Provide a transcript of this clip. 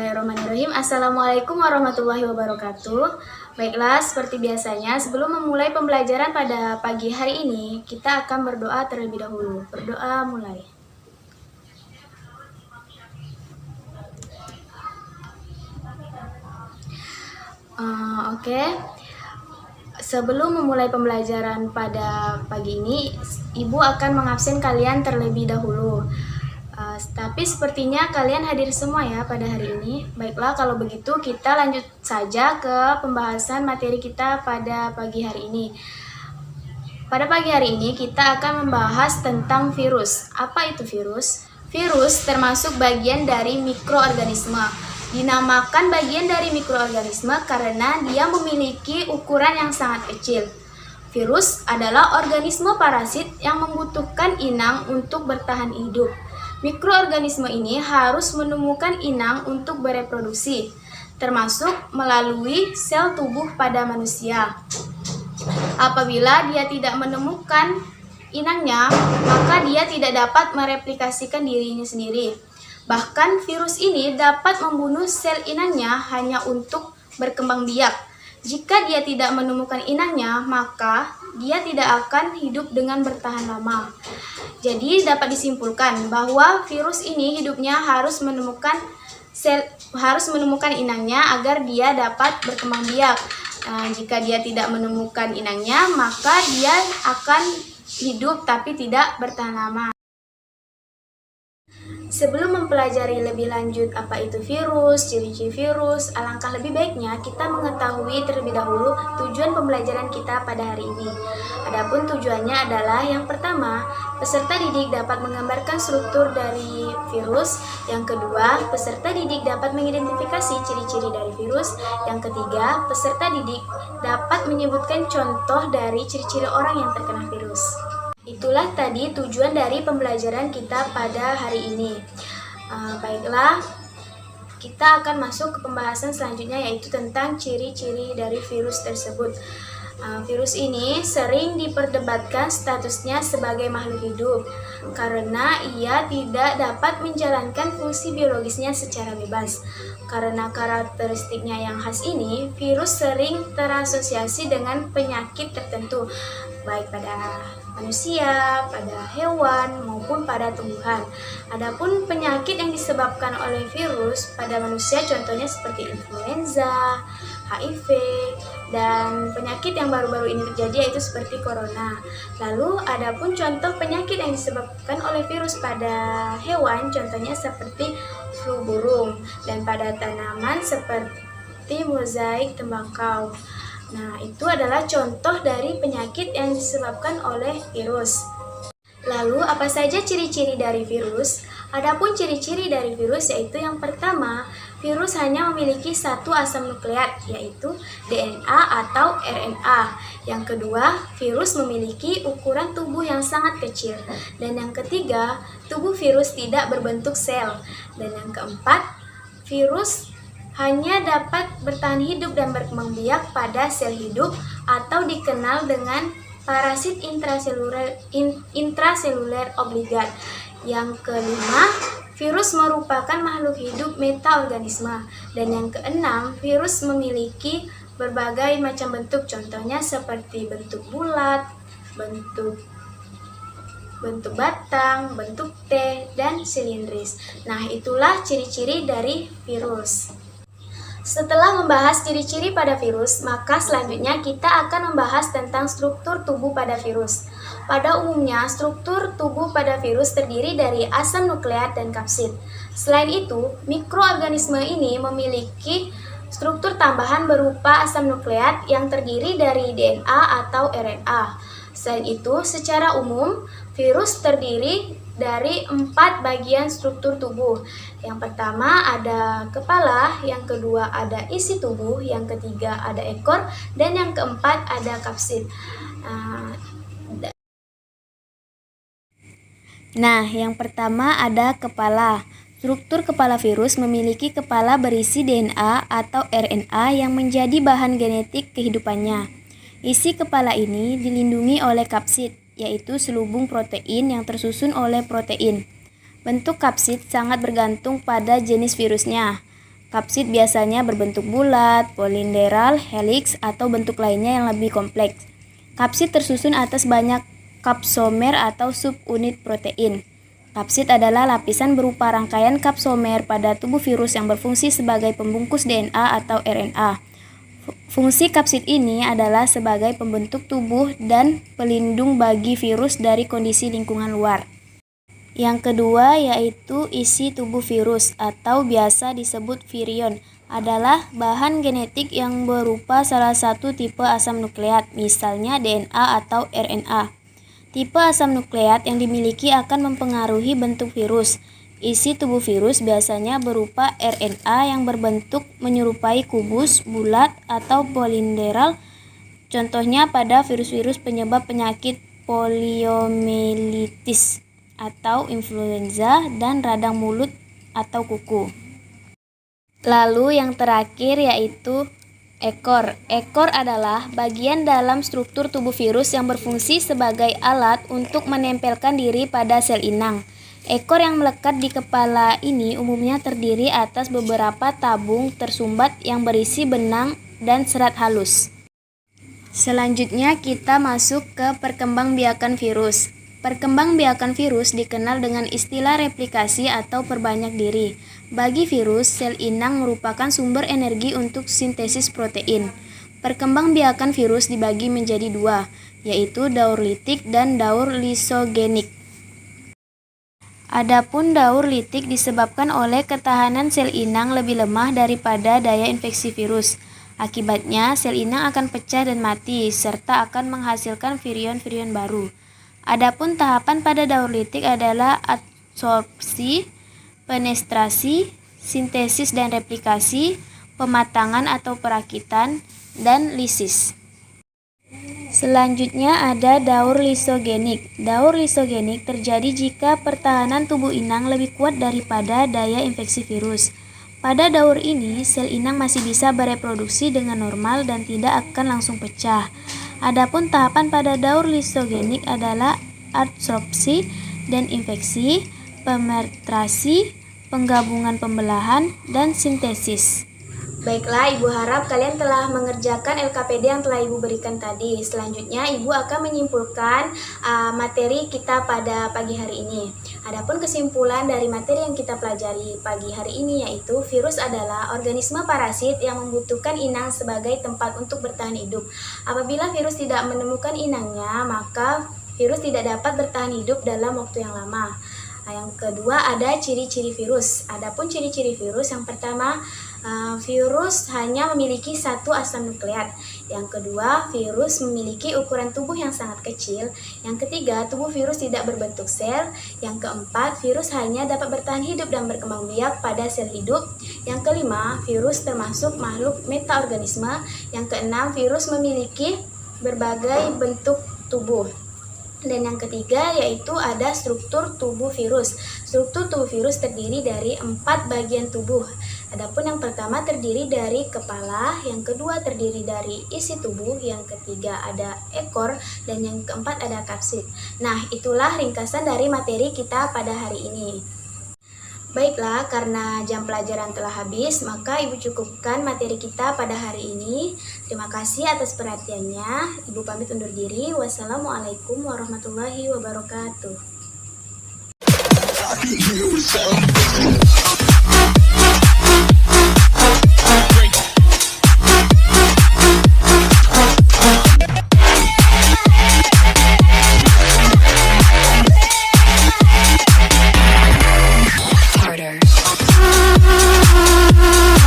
Bismillahirrahmanirrahim. Assalamualaikum warahmatullahi wabarakatuh. Baiklah, seperti biasanya, sebelum memulai pembelajaran pada pagi hari ini, kita akan berdoa terlebih dahulu. Berdoa mulai. Oke. Sebelum memulai pembelajaran pada pagi ini, Ibu akan mengabsen kalian terlebih dahulu. Tapi sepertinya kalian hadir semua ya pada hari ini. Baiklah, kalau begitu kita lanjut saja ke pembahasan materi kita pada pagi hari ini. Pada pagi hari ini kita akan membahas tentang virus. Apa itu virus? Virus termasuk bagian dari mikroorganisme. Dinamakan bagian dari mikroorganisme karena dia memiliki ukuran yang sangat kecil. Virus adalah organisme parasit yang membutuhkan inang untuk bertahan hidup. Mikroorganisme ini harus menemukan inang untuk bereproduksi, termasuk melalui sel tubuh pada manusia. Apabila dia tidak menemukan inangnya, maka dia tidak dapat mereplikasikan dirinya sendiri. Bahkan virus ini dapat membunuh sel inangnya hanya untuk berkembang biak. Jika dia tidak menemukan inangnya, maka dia tidak akan hidup dengan bertahan lama. Jadi dapat disimpulkan bahwa virus ini hidupnya harus menemukan inangnya agar dia dapat berkembang biak. Jika dia tidak menemukan inangnya, maka dia akan hidup tapi tidak bertahan lama. Sebelum mempelajari lebih lanjut apa itu virus, ciri-ciri virus, alangkah lebih baiknya kita mengetahui terlebih dahulu tujuan pembelajaran kita pada hari ini. Adapun tujuannya adalah yang pertama, peserta didik dapat menggambarkan struktur dari virus. Yang kedua, peserta didik dapat mengidentifikasi ciri-ciri dari virus. Yang ketiga, peserta didik dapat menyebutkan contoh dari ciri-ciri orang yang terkena virus. Itulah tadi tujuan dari pembelajaran kita pada hari ini. Baiklah, kita akan masuk ke pembahasan selanjutnya yaitu tentang ciri-ciri dari virus tersebut. Virus ini sering diperdebatkan statusnya sebagai makhluk hidup karena ia tidak dapat menjalankan fungsi biologisnya secara bebas. Karena karakteristiknya yang khas ini, virus sering terasosiasi dengan penyakit tertentu, baik pada manusia, pada hewan, maupun pada tumbuhan. Adapun penyakit yang disebabkan oleh virus pada manusia contohnya seperti influenza, HIV, dan penyakit yang baru-baru ini terjadi yaitu seperti corona. Lalu adapun contoh penyakit yang disebabkan oleh virus pada hewan contohnya seperti flu burung dan pada tanaman seperti mozaik tembakau. Nah, itu adalah contoh dari penyakit yang disebabkan oleh virus. Lalu, apa saja ciri-ciri dari virus? Adapun ciri-ciri dari virus yaitu yang pertama, virus hanya memiliki satu asam nukleat, yaitu DNA atau RNA. Yang kedua, virus memiliki ukuran tubuh yang sangat kecil. Dan yang ketiga, tubuh virus tidak berbentuk sel. Dan yang keempat, virus hanya dapat bertahan hidup dan berkembang biak pada sel hidup atau dikenal dengan parasit intraseluler obligat. Yang kelima, virus merupakan makhluk hidup metaorganisme. Dan yang keenam, virus memiliki berbagai macam bentuk, contohnya seperti bentuk bulat, bentuk batang, bentuk T, dan silindris. Nah, itulah ciri-ciri dari virus. Setelah membahas ciri-ciri pada virus, maka selanjutnya kita akan membahas tentang struktur tubuh pada virus. Pada umumnya, struktur tubuh pada virus terdiri dari asam nukleat dan kapsid. Selain itu, mikroorganisme ini memiliki struktur tambahan berupa asam nukleat yang terdiri dari DNA atau RNA. Selain itu, secara umum, virus terdiri dari 4 bagian struktur tubuh. Yang pertama ada kepala, yang kedua ada isi tubuh, yang ketiga ada ekor, dan yang keempat ada kapsid. Nah, yang pertama ada kepala. Struktur kepala virus memiliki kepala berisi DNA atau RNA yang menjadi bahan genetik kehidupannya. Isi kepala ini dilindungi oleh kapsid, yaitu selubung protein yang tersusun oleh protein. Bentuk kapsid sangat bergantung pada jenis virusnya. Kapsid biasanya berbentuk bulat, polineral, heliks, atau bentuk lainnya yang lebih kompleks. Kapsid tersusun atas banyak kapsomer atau subunit protein. Kapsid adalah lapisan berupa rangkaian kapsomer pada tubuh virus yang berfungsi sebagai pembungkus DNA atau RNA. Fungsi kapsid ini adalah sebagai pembentuk tubuh dan pelindung bagi virus dari kondisi lingkungan luar. Yang kedua yaitu isi tubuh virus atau biasa disebut virion adalah bahan genetik yang berupa salah satu tipe asam nukleat, misalnya DNA atau RNA. Tipe asam nukleat yang dimiliki akan mempengaruhi bentuk virus. Isi tubuh virus biasanya berupa RNA yang berbentuk menyerupai kubus, bulat, atau polineral. Contohnya pada virus-virus penyebab penyakit poliomyelitis atau influenza dan radang mulut atau kuku. Lalu yang terakhir yaitu ekor. Ekor adalah bagian dalam struktur tubuh virus yang berfungsi sebagai alat untuk menempelkan diri pada sel inang. Ekor yang melekat di kepala ini umumnya terdiri atas beberapa tabung tersumbat yang berisi benang dan serat halus. Selanjutnya kita masuk ke perkembangbiakan virus. Perkembangbiakan virus dikenal dengan istilah replikasi atau perbanyak diri. Bagi virus, sel inang merupakan sumber energi untuk sintesis protein. Perkembangbiakan virus dibagi menjadi dua, yaitu daur litik dan daur lisogenik. Adapun daur litik disebabkan oleh ketahanan sel inang lebih lemah daripada daya infeksi virus. Akibatnya, sel inang akan pecah dan mati, serta akan menghasilkan virion-virion baru. Adapun tahapan pada daur litik adalah adsorpsi, penetrasi, sintesis dan replikasi, pematangan atau perakitan, dan lisis. Selanjutnya ada daur lisogenik. Daur lisogenik terjadi jika pertahanan tubuh inang lebih kuat daripada daya infeksi virus. Pada daur ini, sel inang masih bisa bereproduksi dengan normal dan tidak akan langsung pecah. Adapun tahapan pada daur lisogenik adalah adsorpsi dan infeksi, penetrasi, penggabungan pembelahan, dan sintesis. Baiklah, Ibu harap kalian telah mengerjakan LKPD yang telah Ibu berikan tadi. Selanjutnya, Ibu akan menyimpulkan materi kita pada pagi hari ini. Adapun kesimpulan dari materi yang kita pelajari pagi hari ini yaitu virus adalah organisme parasit yang membutuhkan inang sebagai tempat untuk bertahan hidup. Apabila virus tidak menemukan inangnya, maka virus tidak dapat bertahan hidup dalam waktu yang lama. Yang kedua ada ciri-ciri virus. Adapun ciri-ciri virus yang pertama, virus hanya memiliki satu asam nukleat. Yang kedua, virus memiliki ukuran tubuh yang sangat kecil. Yang ketiga, tubuh virus tidak berbentuk sel. Yang keempat, virus hanya dapat bertahan hidup dan berkembang biak pada sel hidup. Yang kelima, virus termasuk makhluk metaorganisme. Yang keenam, virus memiliki berbagai bentuk tubuh. Dan yang ketiga yaitu ada struktur tubuh virus. Struktur tubuh virus terdiri dari 4 bagian tubuh. Adapun yang pertama terdiri dari kepala, yang kedua terdiri dari isi tubuh, yang ketiga ada ekor, dan yang keempat ada kapsid. Nah, itulah ringkasan dari materi kita pada hari ini. Baiklah, karena jam pelajaran telah habis, maka Ibu cukupkan materi kita pada hari ini. Terima kasih atas perhatiannya. Ibu pamit undur diri. Wassalamualaikum warahmatullahi wabarakatuh.